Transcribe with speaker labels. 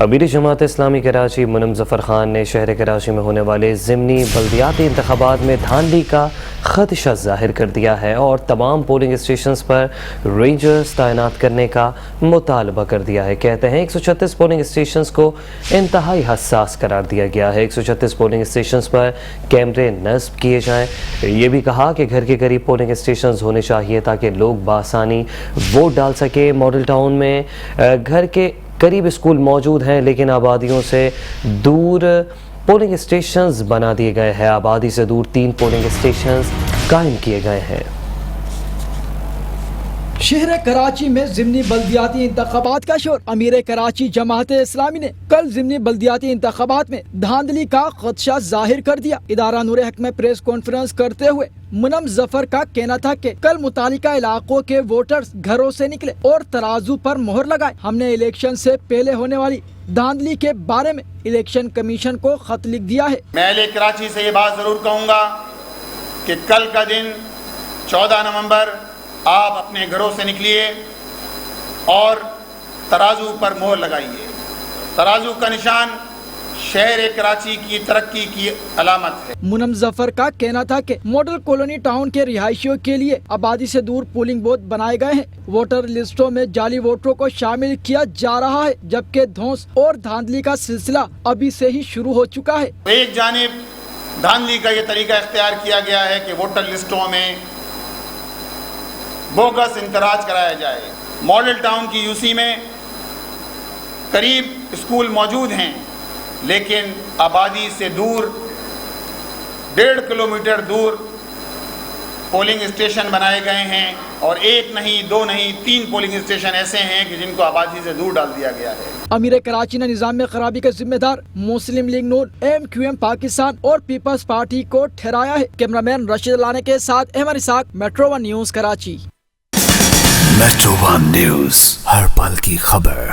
Speaker 1: امیر جماعت اسلامی کراچی منم ظفر خان نے شہر کراچی میں ہونے والے ضمنی بلدیاتی انتخابات میں دھاندلی کا خدشہ ظاہر کر دیا ہے اور تمام پولنگ اسٹیشنز پر رینجرز تعینات کرنے کا مطالبہ کر دیا ہے۔ کہتے ہیں 136 پولنگ اسٹیشنز کو انتہائی حساس قرار دیا گیا ہے۔ 136 پولنگ اسٹیشنز پر کیمرے نصب کیے جائیں۔ یہ بھی کہا کہ گھر کے قریب پولنگ اسٹیشنز ہونے چاہیے تاکہ لوگ بآسانی ووٹ ڈال سکے۔ ماڈل ٹاؤن میں گھر کے قریب اسکول موجود ہیں لیکن آبادیوں سے دور پولنگ اسٹیشنز بنا دیے گئے ہیں۔ آبادی سے دور 3 پولنگ اسٹیشنز قائم کیے گئے ہیں۔
Speaker 2: شہر کراچی میں ضمنی بلدیاتی انتخابات کا شور۔ امیر کراچی جماعت اسلامی نے کل ضمنی بلدیاتی انتخابات میں دھاندلی کا خدشہ ظاہر کر دیا۔ ادارہ نور حق میں پریس کانفرنس کرتے ہوئے منم ظفر کا کہنا تھا کہ کل متعلقہ علاقوں کے ووٹرز گھروں سے نکلے اور ترازو پر مہر لگائے۔ ہم نے الیکشن سے پہلے ہونے والی دھاندلی کے بارے میں الیکشن کمیشن کو خط لکھ دیا ہے۔
Speaker 3: میں اہل کراچی سے یہ بات ضرور کہوں گا کہ کل کا دن 14 نومبر آپ اپنے گھروں سے نکلیے اور ترازو پر مہر لگائیے۔ ترازو کا نشان شہر کراچی کی ترقی کی علامت ہے۔
Speaker 2: منم ظفر کا کہنا تھا کہ ماڈل کالونی ٹاؤن کے رہائشیوں کے لیے آبادی سے دور پولنگ بوتھ بنائے گئے ہیں۔ ووٹر لسٹوں میں جعلی ووٹروں کو شامل کیا جا رہا ہے جبکہ دھونس اور دھاندلی کا سلسلہ ابھی سے ہی شروع ہو چکا ہے۔
Speaker 3: ایک جانب دھاندلی کا یہ طریقہ اختیار کیا گیا ہے کہ ووٹر لسٹوں میں بوگس اندراج کرایا جائے۔ ماڈل ٹاؤن کی یوسی میں قریب اسکول موجود ہیں لیکن آبادی سے دور 1.5 کلومیٹر دور پولنگ اسٹیشن بنائے گئے ہیں اور 1 نہیں 2 نہیں 3 پولنگ اسٹیشن ایسے ہیں کہ جن کو آبادی سے دور ڈال دیا گیا ہے۔
Speaker 2: امیر کراچی نے نظام میں خرابی کے ذمہ دار مسلم لیگ نون، MQM پاکستان اور پیپلز پارٹی کو ٹھہرایا ہے۔ کیمرامین رشید لانہ کے ساتھ Ahmed Ishaq, Metro 1 News Karachi.
Speaker 4: Metro 1 News, ہر پل کی خبر۔